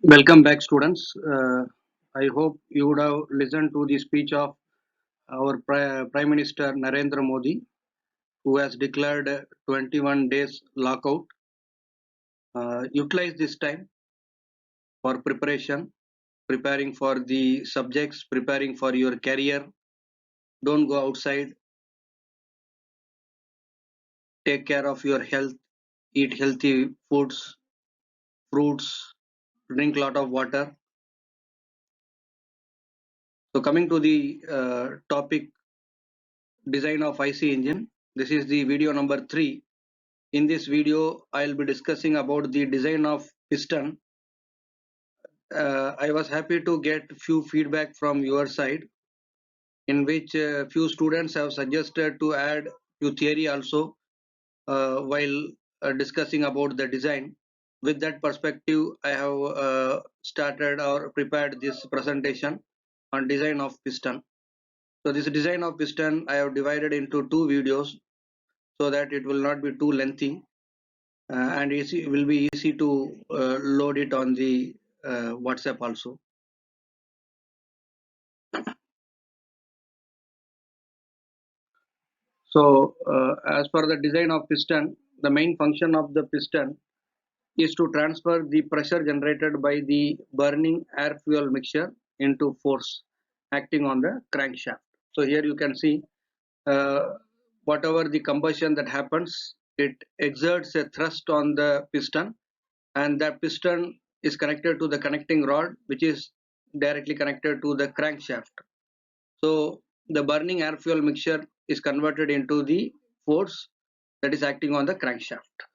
Welcome back, students. I hope you would have listened to the speech of our Prime Minister Narendra Modi, who has declared 21 days lockout. Utilize this time for preparation, preparing for the subjects, preparing for your career. Don't go outside. Take care of your health. Eat healthy foods, fruits, drink a lot of water. So coming to the topic, design of IC engine. This is the video number 3. In this video, I'll be discussing about the design of piston. I was happy to get few feedback from your side, in which few students have suggested to add few theory also while discussing about the design. With that perspective, I have started or prepared this presentation on design of piston. So this design of piston I have divided into 2 videos so that it will not be too lengthy. And it will be easy to load it on the WhatsApp also. So as per the design of piston, the main function of the piston is to transfer the pressure generated by the burning air fuel mixture into force acting on the crankshaft. So here you can see whatever the combustion that happens, it exerts a thrust on the piston, and that piston is connected to the connecting rod, which is directly connected to the crankshaft. So the burning air fuel mixture is converted into the force that is acting on the crankshaft.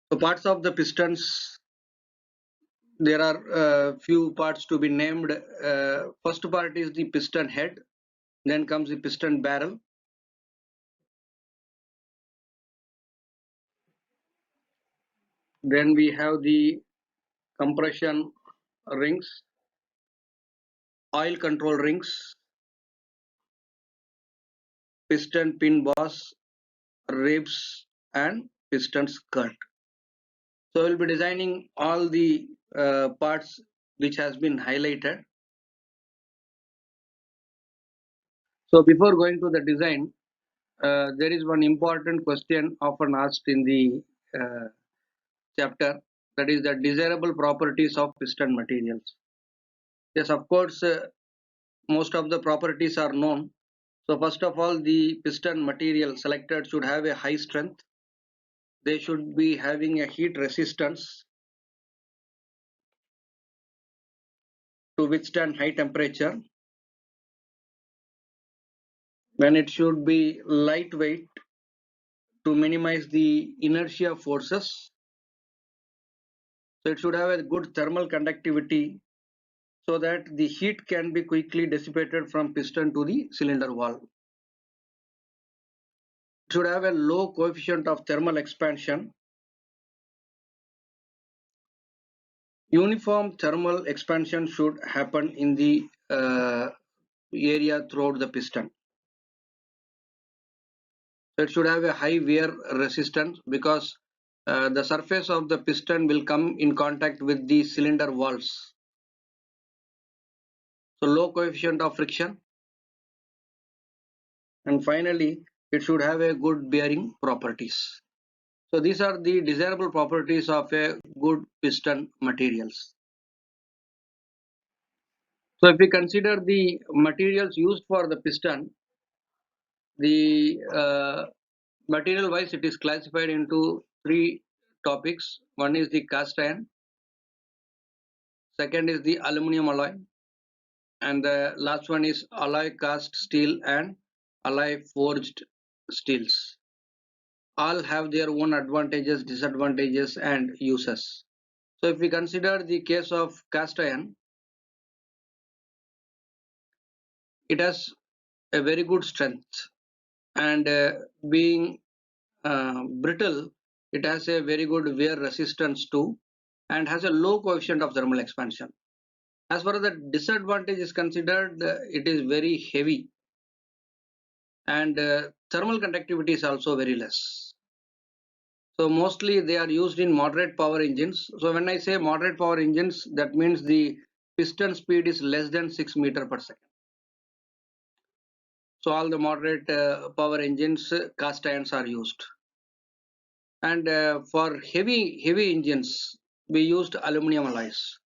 So parts of the pistons, there are few parts to be named. First part is the piston head, then comes the piston barrel, then we have the compression rings, oil control rings, piston pin boss, ribs, and piston skirt. So we'll be designing all the parts which has been highlighted. So before going to the design, there is one important question often asked in the chapter, that is the desirable properties of piston materials. Yes, of course, most of the properties are known. So first of all, the piston material selected should have a high strength. They should be having a heat resistance to withstand high temperature. Then it should be lightweight to minimize the inertia forces. So it should have a good thermal conductivity so that the heat can be quickly dissipated from piston to the cylinder valve. It should have a low coefficient of thermal expansion. Uniform thermal expansion should happen in the area throughout the piston. So it should have a high wear resistance because the surface of the piston will come in contact with the cylinder walls. So low coefficient of friction. And finally, it should have a good bearing properties. So these are the desirable properties of a good piston materials. So if we consider the materials used for the piston, the material wise it is classified into 3 topics. One is the cast iron, second is the aluminum alloy, and the last one is alloy cast steel and alloy forged steels. All have their own advantages, disadvantages, and uses. So if we consider the case of cast iron, it has a very good strength, and being brittle, it has a very good wear resistance too, and has a low coefficient of thermal expansion. As far as the disadvantage is considered, it is very heavy, and thermal conductivity is also very less. So mostly they are used in moderate power engines. So when I say moderate power engines, that means the piston speed is less than 6 meter per second. So all the moderate power engines, cast irons are used. And for heavy engines, we used aluminum alloys.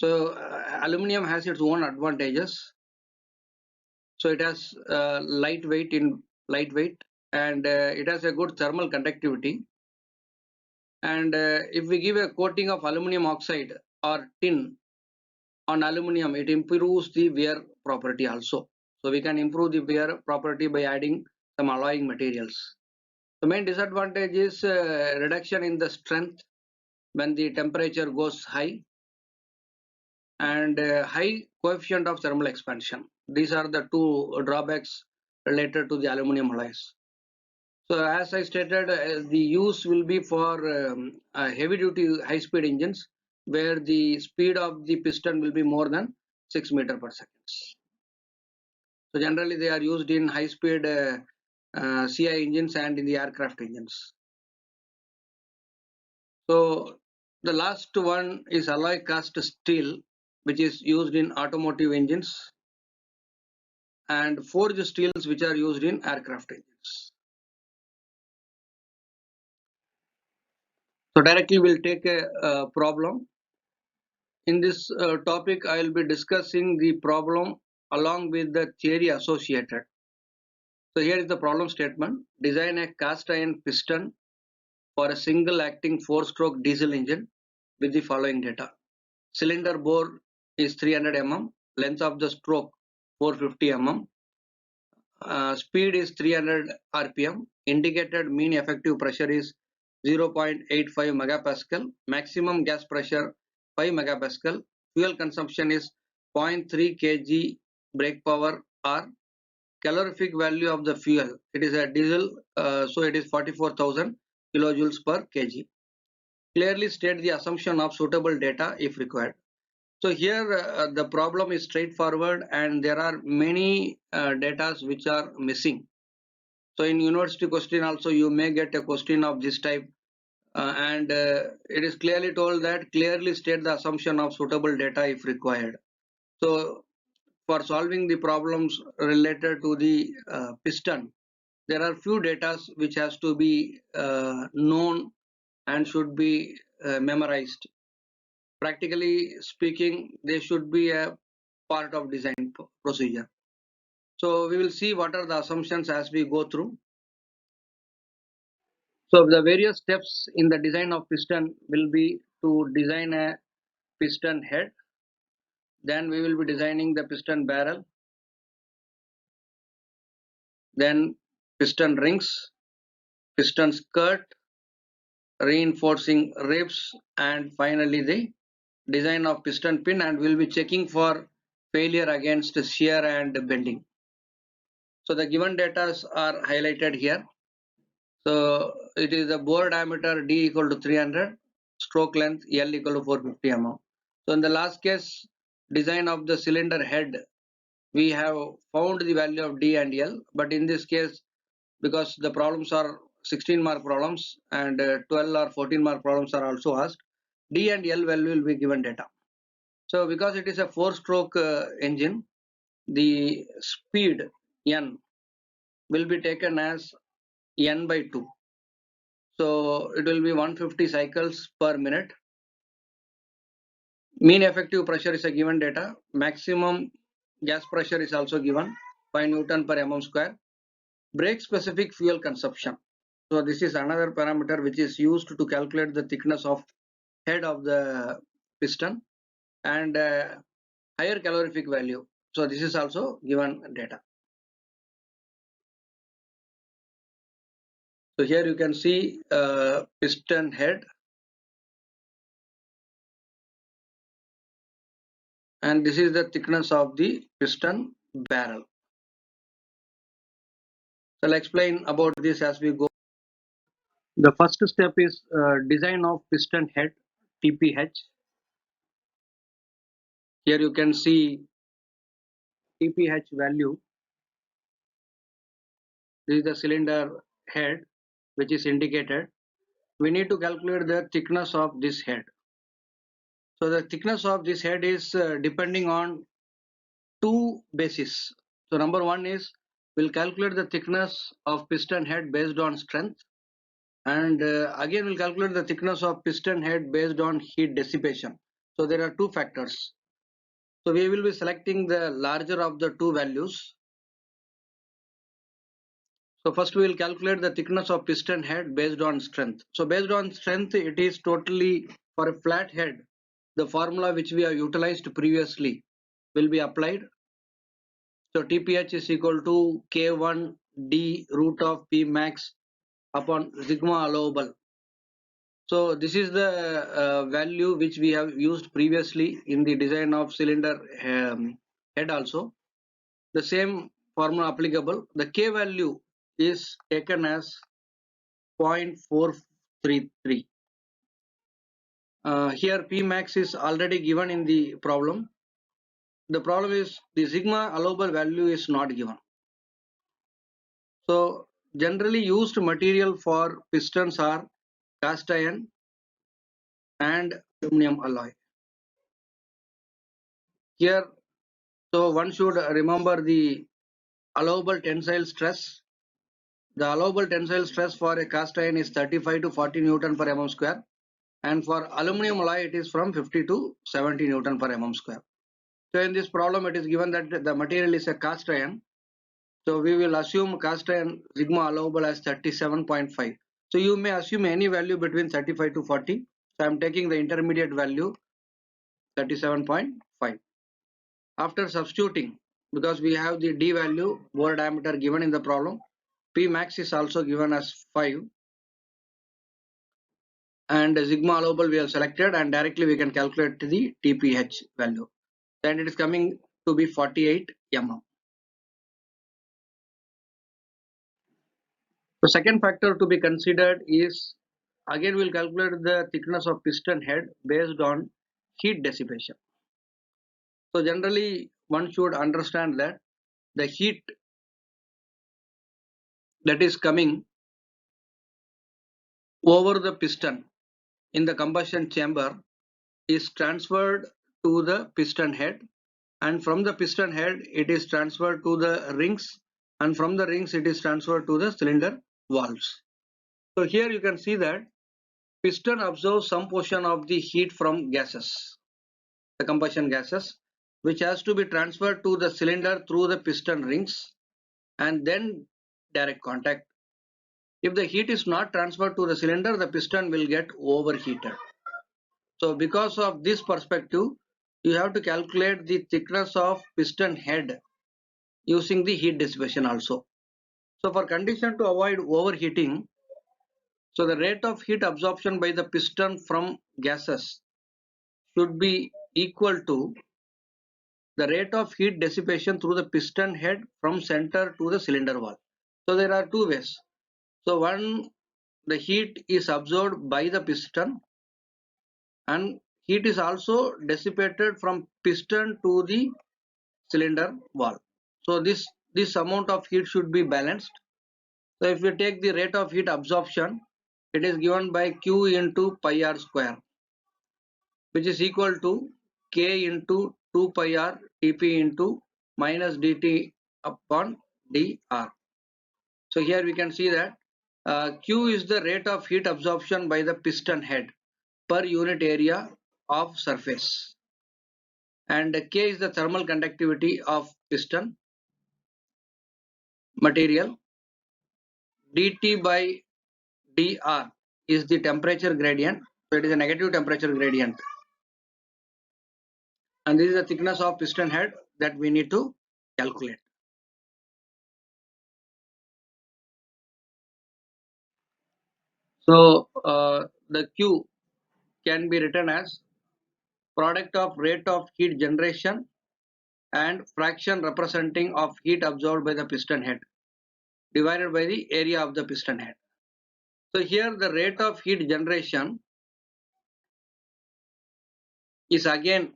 So aluminum has its own advantages. So it has lightweight, and it has a good thermal conductivity. And if we give a coating of aluminum oxide or tin on aluminum, it improves the wear property also. So we can improve the wear property by adding some alloying materials. The main disadvantage is reduction in the strength when the temperature goes high, and high coefficient of thermal expansion. These are the two drawbacks related to the aluminum alloys. So as I stated, the use will be for heavy duty high speed engines where the speed of the piston will be more than 6 meter per second. So generally they are used in high speed CI engines and in the aircraft engines. So the last one is alloy cast steel, which is used in automotive engines, and forged steels, which are used in aircraft engines. So directly we'll take a problem. In this topic, I will be discussing the problem along with the theory associated. So here is the problem statement. Design a cast iron piston for a single acting 4-stroke diesel engine with the following data. Cylinder bore is 300 mm, length of the stroke 450 mm, speed is 300 rpm, indicated mean effective pressure is 0.85 megapascal, maximum gas pressure 5 megapascal, fuel consumption is 0.3 kg brake power hour, calorific value of the fuel, it is a diesel, so it is 44,000 kilojoules per kg. Clearly state the assumption of suitable data if required. So here the problem is straightforward and there are many data which are missing. So in university question also you may get a question of this type, and it is clearly told that clearly state the assumption of suitable data if required. So for solving the problems related to the piston, there are few data which has to be known and should be memorized. Practically speaking, they should be a part of design procedure. So we will see what are the assumptions as we go through. So the various steps in the design of piston will be to design a piston head. Then we will be designing the piston barrel. Then piston rings, piston skirt, reinforcing ribs, and finally the design of piston pin, and we'll be checking for failure against shear and bending. So the given data are highlighted here. So it is the bore diameter D equal to 300, stroke length L equal to 450 mm. So in the last case, design of the cylinder head, we have found the value of D and L, but in this case, because the problems are 16 mark problems and 12 or 14 mark problems are also asked, D and L value will be given data. So because it is a 4-stroke engine, the speed N will be taken as N by 2. So it will be 150 cycles per minute. Mean effective pressure is a given data. Maximum gas pressure is also given, 5 Newton per mm square. Brake specific fuel consumption. So this is another parameter which is used to calculate the thickness of head of the piston, and higher calorific value. So this is also given data. So here you can see piston head, and this is the thickness of the piston barrel. So I'll explain about this as we go. The first step is design of piston head, TPH. Here you can see TPH value. This is the cylinder head which is indicated. we need to calculate the thickness of this head. So the thickness of this head is depending on two bases. So number one is we'll calculate the thickness of piston head based on strength, and again we'll calculate the thickness of piston head based on heat dissipation. So there are two factors. So we will be selecting the larger of the two values. So first we will calculate the thickness of piston head based on strength. So based on strength, it is totally for a flat head. The formula which we have utilized previously will be applied. So TPH is equal to K1 D root of P max upon sigma allowable. So this is the value which we have used previously in the design of cylinder head also. The same formula applicable. The K value is taken as 0.433. Here P max is already given in the problem. The problem is the sigma allowable value is not given. So generally used material for pistons are cast iron and aluminum alloy. Here, so one should remember the allowable tensile stress. The allowable tensile stress for a cast iron is 35 to 40 Newton per mm square, and for aluminum alloy it is from 50 to 70 Newton per mm square. So in this problem it is given that the material is a cast iron. So we will assume cast iron sigma allowable as 37.5. So you may assume any value between 35 to 40. So I am taking the intermediate value 37.5. After substituting, because we have the D value, bore diameter given in the problem, P max is also given as 5, and sigma allowable we have selected, and directly we can calculate the TPH value. Then it is coming to be 48 mm. The second factor to be considered is, again we'll calculate the thickness of piston head based on heat dissipation. So generally one should understand that the heat that is coming over the piston in the combustion chamber is transferred to the piston head, and from the piston head it is transferred to the rings, and from the rings it is transferred to the cylinder valves. So here you can see that piston absorbs some portion of the heat from gases, the combustion gases, which has to be transferred to the cylinder through the piston rings and then direct contact. If the heat is not transferred to the cylinder, the piston will get overheated. So because of this perspective, you have to calculate the thickness of piston head using the heat dissipation also. So for condition to avoid overheating, so the rate of heat absorption by the piston from gases should be equal to the rate of heat dissipation through the piston head from center to the cylinder wall. So there are two ways. So one, the heat is absorbed by the piston, and heat is also dissipated from piston to the cylinder wall. So this amount of heat should be balanced. So if we take the rate of heat absorption, it is given by Q into pi r square, which is equal to K into 2 pi r Tp into minus dt upon dr. So here we can see that Q is the rate of heat absorption by the piston head per unit area of surface, and K is the thermal conductivity of piston material. Dt by dr is the temperature gradient, so it is a negative temperature gradient, and this is the thickness of piston head that we need to calculate. So the Q can be written as product of rate of heat generation and fraction representing of heat absorbed by the piston head divided by the area of the piston head. So here the rate of heat generation is again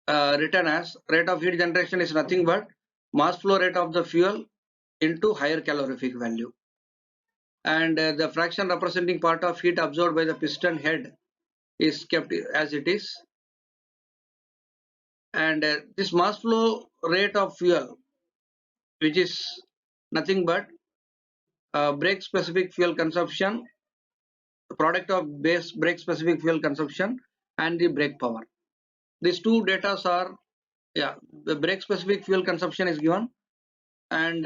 written as, rate of heat generation is nothing but mass flow rate of the fuel into higher calorific value. and the fraction representing part of heat absorbed by the piston head is kept as it is, and this mass flow rate of fuel, which is nothing but brake specific fuel consumption, the product of base brake specific fuel consumption and the brake power. These two data are, the brake specific fuel consumption is given, and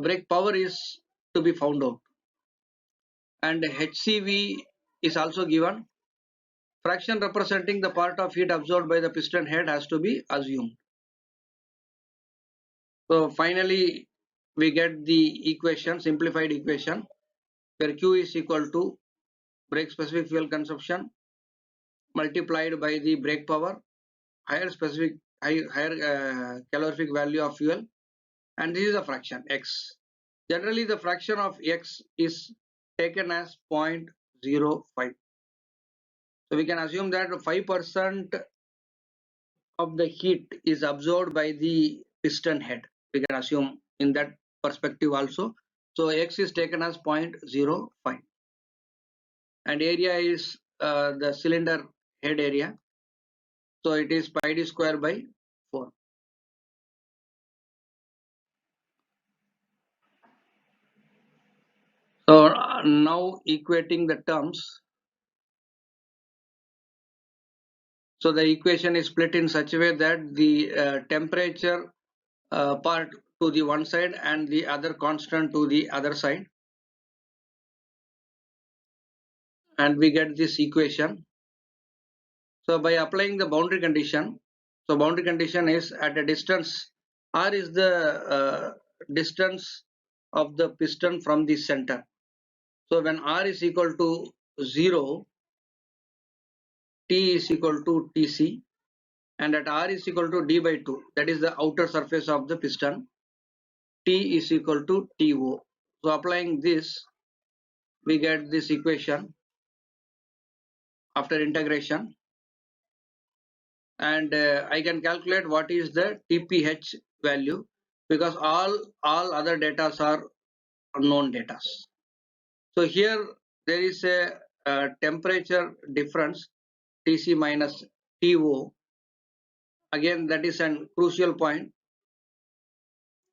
brake power is to be found out, and HCV is also given. Fraction representing the part of heat absorbed by the piston head has to be assumed. So finally we get the equation, simplified equation, where Q is equal to brake specific fuel consumption multiplied by the brake power, higher calorific value of fuel, and this is a fraction x. Generally the fraction of x is taken as 0.05. So we can assume that 5% of the heat is absorbed by the piston head. We can assume in that perspective also. So x is taken as 0.05, and area is the cylinder head area. So it is pi d square by 4. So now equating the terms. So the equation is split in such a way that the temperature part to the one side and the other constant to the other side, and we get this equation. So by applying the boundary condition, so boundary condition is at a distance, r is the distance of the piston from the center. So when r is equal to 0, t is equal to tc, and at r is equal to d by 2, that is the outer surface of the piston, t is equal to to. So applying this, we get this equation after integration, and I can calculate what is the TPH value, because all other data are unknown data. So here there is a temperature difference, Tc minus To. Again, that is a crucial point.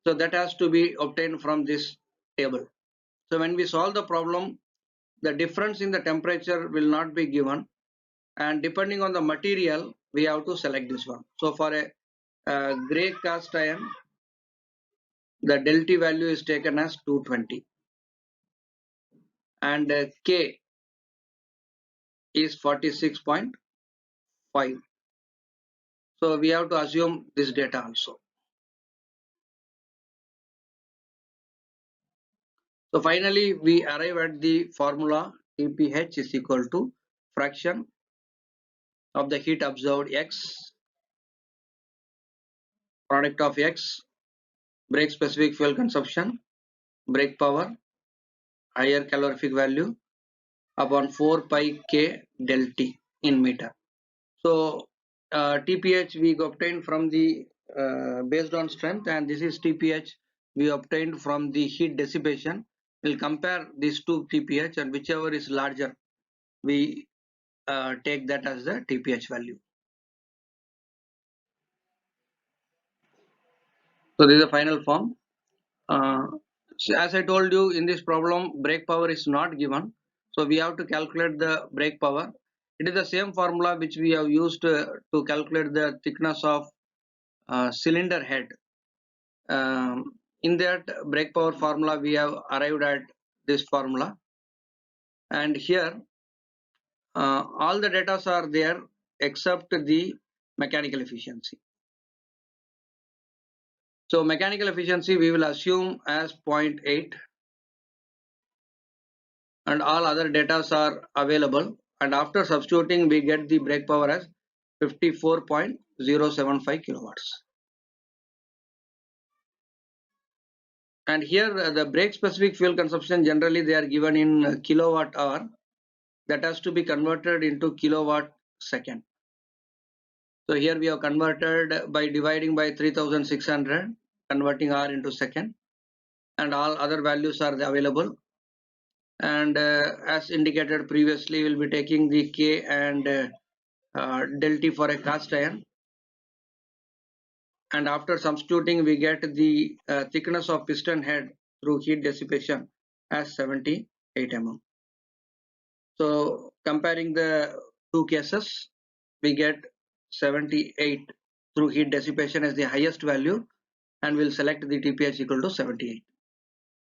So that has to be obtained from this table. So when we solve the problem, the difference in the temperature will not be given, and depending on the material, we have to select this one. So for a grey cast iron, the del T value is taken as 220, and K is 46.5. So we have to assume this data also. So finally we arrive at the formula TPH is equal to fraction of the heat absorbed x, product of x, brake specific fuel consumption, brake power, higher calorific value, upon 4 pi k del T in meter. So TPH we obtained from the based on strength, and this is TPH we obtained from the heat dissipation. We'll compare these two TPH, and whichever is larger, we take that as the TPH value. So this is the final form. So as I told you, in this problem, brake power is not given, so we have to calculate the brake power. It is the same formula which we have used to calculate the thickness of cylinder head. In that brake power formula, we have arrived at this formula, and here all the data are there except the mechanical efficiency. So mechanical efficiency we will assume as 0.8, and all other data are available, and after substituting we get the brake power as 54.075 kilowatts. And here the brake specific fuel consumption, generally they are given in kilowatt hour, that has to be converted into kilowatt second. So here we have converted by dividing by 3600, converting R into second, and all other values are available. and as indicated previously, we'll be taking the K and del T for a cast iron, and after substituting we get the thickness of piston head through heat dissipation as 78 mm. So comparing the two cases, we get 78 through heat dissipation as the highest value, and we'll select the TPH equal to 78.